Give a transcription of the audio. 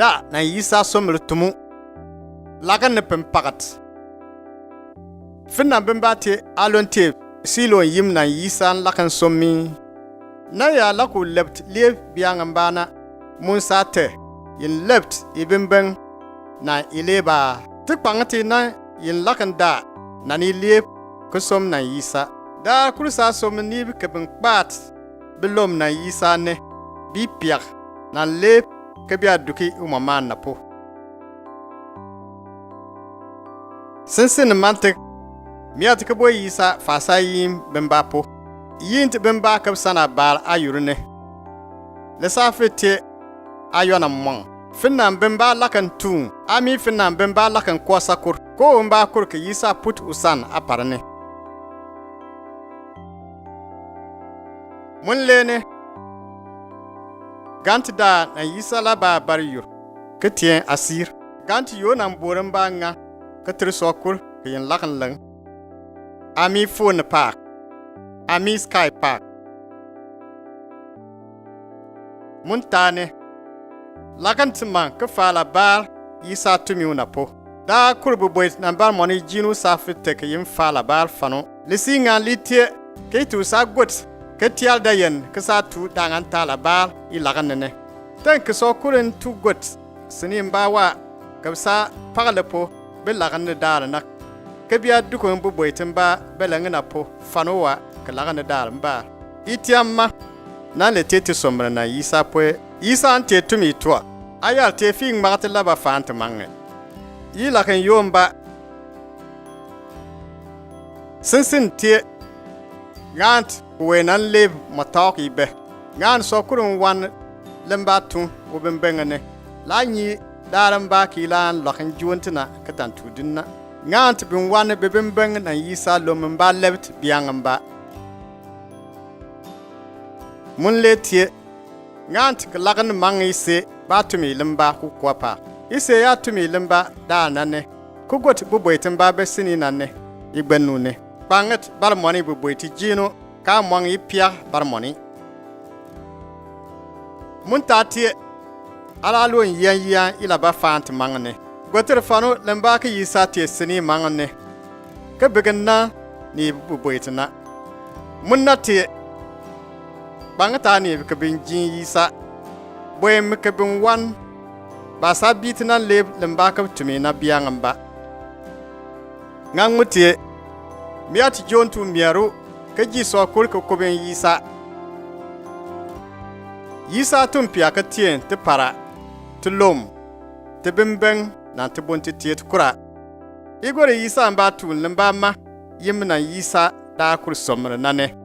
da na Yisa somr tumu lagan ne pempagat finna bembate alonte silon yim na Yisa lakan sommi na ya laku lebt le biang bana Musa te yin lebt ibimben na ileba tikpangati na yin lakan da na ni le kusom na Yisa da kursa som ni bi kebin kpat bilom na Yisa ne bi piak na le kebia duki umaman na po sinsin mantik miat ke boy Yisa fasa yim bemba po yint bemba kab sana bar ayurne le safete ayona mon finna bemba lakan tu ami finna bemba lakan kwasakur ko mba kur ke Yisa put usan aparne mun lene ganti da na Yisa la ba bariyur ketien asir ganti yo nan boran ba nga katri sokur ke yin lakan lang ami phone park ami sky park mun tane lakan timan ke fala bar Yisa tumi una po da kurbu boy nan bar moni jinu safite ke yin fala bar fano lisinga litie ke tu sa gut ke tial da yen ke sa tu dangan tala bar I lagan ne tan ke so kuren tu gut sinin ba wa ke sa pagale po be lagan ne dar nak ke biya dukon bu boy timba be langana po fano wa ke lagan ne dar mba itiamma na le tete somra na Yisa po Yisa ante tumi to ayal te fing magate laba fante mange yi lakan yomba sinsin te gant wenan leb matak ibe ngan sokurun wan lemba tun obembengane la nyi daran ba kilan lakan juntuna katan tudinna ngant bin wan bebembeng na Yisa lomba lebt biangamba mun letie ngant lakan mangi se batumi lemba ku kwapa ise ya tumi lemba da nanne ku got buboitin ba besini nanne igbennune banget bar moni buboiti jino ka mongi pia bar moni mun tatie ala lo yan ila ba fant mangne goter fano lemba ka Yisa te sini mangne ka begenna ni buboitina mun nate bangata ni ka binjin Yisa boy me ke bin wan ba sa bitina leb lemba ka tumi na biangamba ngangmutie miati jontu miaru ka ji so kur ko ben Yisa tum pia ka tien te para te lom te bimben na te bonti tiet kura igore Yisa mba tu lemba ma yimna Yisa da kur somre nane